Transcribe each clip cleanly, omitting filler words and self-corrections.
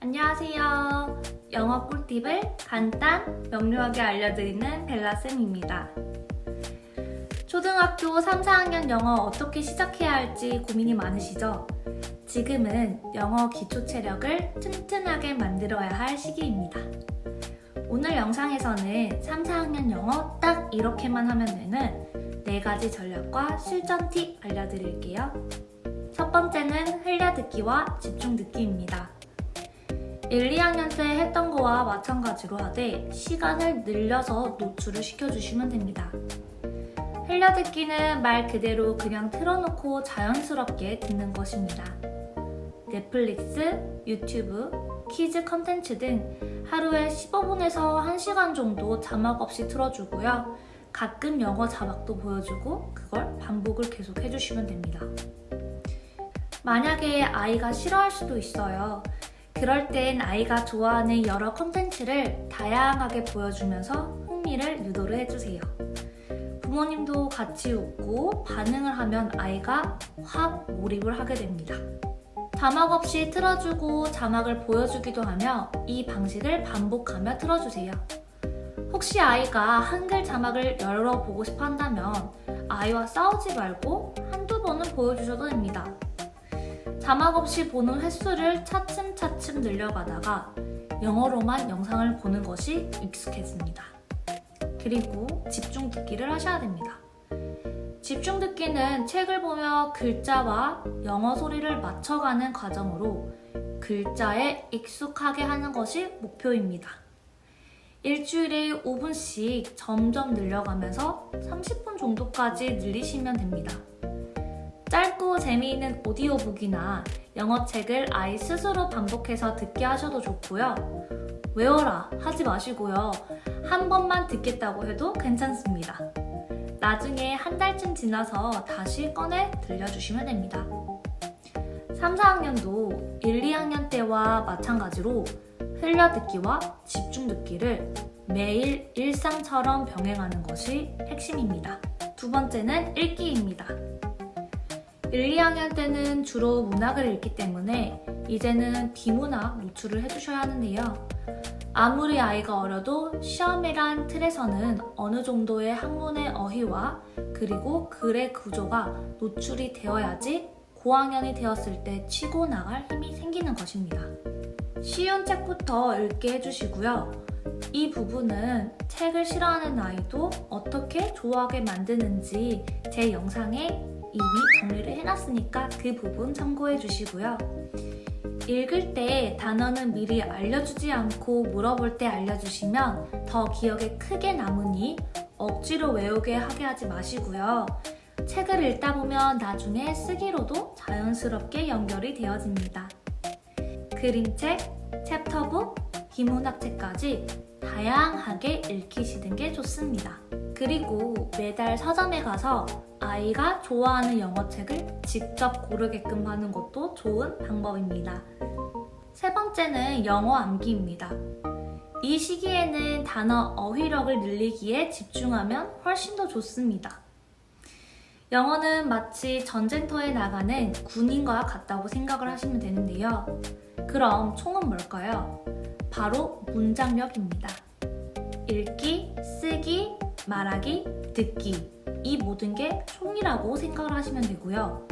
안녕하세요. 영어 꿀팁을 간단, 명료하게 알려드리는 벨라쌤입니다. 초등학교 3, 4학년 영어 어떻게 시작해야 할지 고민이 많으시죠? 지금은 영어 기초 체력을 튼튼하게 만들어야 할 시기입니다. 오늘 영상에서는 3, 4학년 영어 딱 이렇게만 하면 되는 4가지 전략과 실전 팁 알려드릴게요. 첫 번째는 흘려듣기와 집중듣기입니다. 1, 2학년 때 했던 거와 마찬가지로 하되 시간을 늘려서 노출을 시켜주시면 됩니다. 흘려듣기는 말 그대로 그냥 틀어놓고 자연스럽게 듣는 것입니다. 넷플릭스, 유튜브, 키즈 컨텐츠 등 하루에 15분에서 1시간 정도 자막 없이 틀어주고요. 가끔 영어 자막도 보여주고 그걸 반복을 계속 해주시면 됩니다. 만약에 아이가 싫어할 수도 있어요. 그럴 땐 아이가 좋아하는 여러 콘텐츠를 다양하게 보여주면서 흥미를 유도를 해주세요. 부모님도 같이 웃고 반응을 하면 아이가 확 몰입을 하게 됩니다. 자막 없이 틀어주고 자막을 보여주기도 하며 이 방식을 반복하며 틀어주세요. 혹시 아이가 한글 자막을 여러 보고 싶어 한다면 아이와 싸우지 말고 한두 번은 보여주셔도 됩니다. 자막 없이 보는 횟수를 차츰차츰 늘려가다가 영어로만 영상을 보는 것이 익숙해집니다. 그리고 집중 듣기를 하셔야 됩니다. 집중 듣기는 책을 보며 글자와 영어 소리를 맞춰가는 과정으로 글자에 익숙하게 하는 것이 목표입니다. 일주일에 5분씩 점점 늘려가면서 30분 정도까지 늘리시면 됩니다. 짧고 재미있는 오디오북이나 영어책을 아이 스스로 반복해서 듣게 하셔도 좋고요. 외워라 하지 마시고요. 한 번만 듣겠다고 해도 괜찮습니다. 나중에 한 달쯤 지나서 다시 꺼내 들려주시면 됩니다. 3, 4학년도 1, 2학년 때와 마찬가지로 흘려듣기와 집중듣기를 매일 일상처럼 병행하는 것이 핵심입니다. 두 번째는 읽기입니다. 1, 2학년 때는 주로 문학을 읽기 때문에 이제는 비문학 노출을 해주셔야 하는데요. 아무리 아이가 어려도 시험이란 틀에서는 어느 정도의 학문의 어휘와 그리고 글의 구조가 노출이 되어야지 고학년이 되었을 때 치고 나갈 힘이 생기는 것입니다. 쉬운 책부터 읽게 해주시고요. 이 부분은 책을 싫어하는 아이도 어떻게 좋아하게 만드는지 제 영상에 이미 정리를 해놨으니까 그 부분 참고해 주시고요. 읽을 때 단어는 미리 알려주지 않고 물어볼 때 알려주시면 더 기억에 크게 남으니 억지로 외우게 하게 하지 마시고요. 책을 읽다 보면 나중에 쓰기로도 자연스럽게 연결이 되어집니다. 그림책, 챕터북, 비문학책까지 다양하게 읽히시는 게 좋습니다. 그리고 매달 서점에 가서 아이가 좋아하는 영어책을 직접 고르게끔 하는 것도 좋은 방법입니다. 세 번째는 영어 암기입니다. 이 시기에는 단어 어휘력을 늘리기에 집중하면 훨씬 더 좋습니다. 영어는 마치 전쟁터에 나가는 군인과 같다고 생각을 하시면 되는데요. 그럼 총은 뭘까요? 바로 문장력입니다. 읽기, 쓰기, 말하기, 듣기 이 모든 게 총이라고 생각을 하시면 되고요.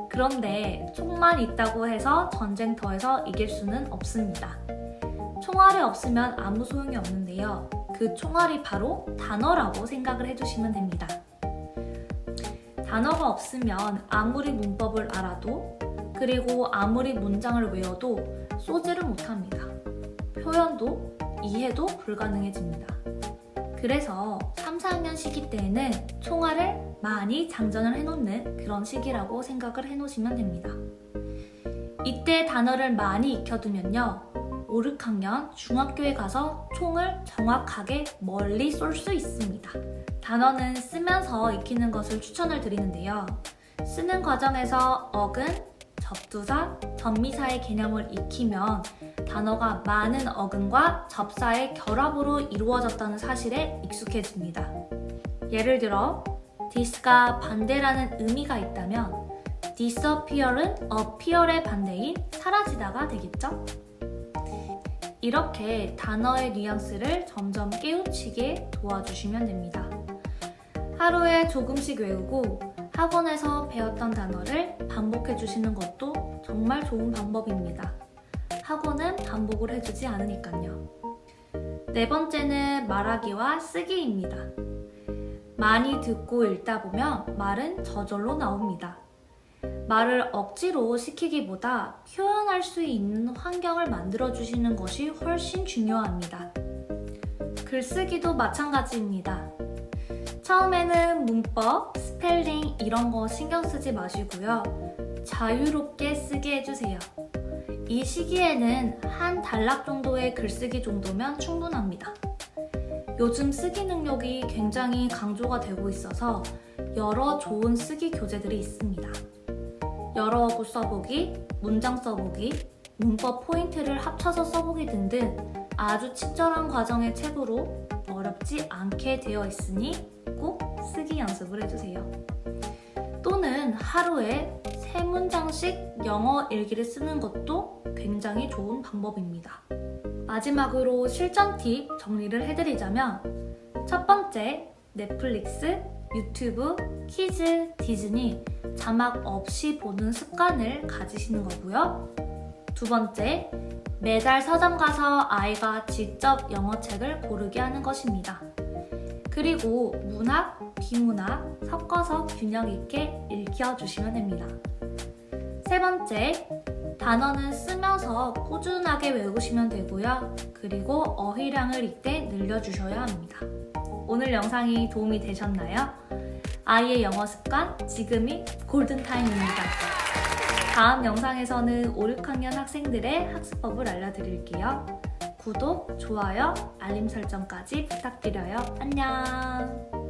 그런데 총만 있다고 해서 전쟁터에서 이길 수는 없습니다. 총알이 없으면 아무 소용이 없는데요. 그 총알이 바로 단어라고 생각을 해주시면 됩니다. 단어가 없으면 아무리 문법을 알아도 그리고 아무리 문장을 외워도 쏘지를 못합니다. 표현도 이해도 불가능해집니다. 그래서 3, 4학년 시기 때에는 총알을 많이 장전을 해놓는 그런 시기라고 생각을 해놓으시면 됩니다. 이때 단어를 많이 익혀두면요. 5, 6학년 중학교에 가서 총을 정확하게 멀리 쏠 수 있습니다. 단어는 쓰면서 익히는 것을 추천을 드리는데요. 쓰는 과정에서 어근, 접두사, 전미사의 개념을 익히면 단어가 많은 어근과 접사의 결합으로 이루어졌다는 사실에 익숙해집니다. 예를 들어 this가 반대라는 의미가 있다면 disappear은 appear의 반대인 사라지다가 되겠죠? 이렇게 단어의 뉘앙스를 점점 깨우치게 도와주시면 됩니다. 하루에 조금씩 외우고 학원에서 배웠던 단어를 반복해 주시는 것도 정말 좋은 방법입니다. 학원은 반복을 해주지 않으니까요. 네 번째는 말하기와 쓰기입니다. 많이 듣고 읽다 보면 말은 저절로 나옵니다. 말을 억지로 시키기보다 표현할 수 있는 환경을 만들어주시는 것이 훨씬 중요합니다. 글쓰기도 마찬가지입니다. 처음에는 문법, 스펠링 이런 거 신경 쓰지 마시고요. 자유롭게 쓰게 해주세요. 이 시기에는 한 단락 정도의 글쓰기 정도면 충분합니다. 요즘 쓰기 능력이 굉장히 강조가 되고 있어서 여러 좋은 쓰기 교재들이 있습니다. 여러 어구 써보기, 문장 써보기, 문법 포인트를 합쳐서 써보기 등등 아주 친절한 과정의 책으로 어렵지 않게 되어 있으니 꼭 쓰기 연습을 해주세요. 또는 하루에 3문장씩 영어 일기를 쓰는 것도 굉장히 좋은 방법입니다. 마지막으로 실전 팁 정리를 해드리자면 첫 번째, 넷플릭스, 유튜브, 키즈, 디즈니 자막 없이 보는 습관을 가지시는 거고요. 두 번째, 매달 서점 가서 아이가 직접 영어책을 고르게 하는 것입니다. 그리고 문학, 비문학 섞어서 균형 있게 읽혀주시면 됩니다. 세 번째, 단어는 쓰면서 꾸준하게 외우시면 되고요. 그리고 어휘량을 이때 늘려주셔야 합니다. 오늘 영상이 도움이 되셨나요? 아이의 영어 습관, 지금이 골든타임입니다. 다음 영상에서는 5, 6학년 학생들의 학습법을 알려드릴게요. 구독, 좋아요, 알림 설정까지 부탁드려요. 안녕!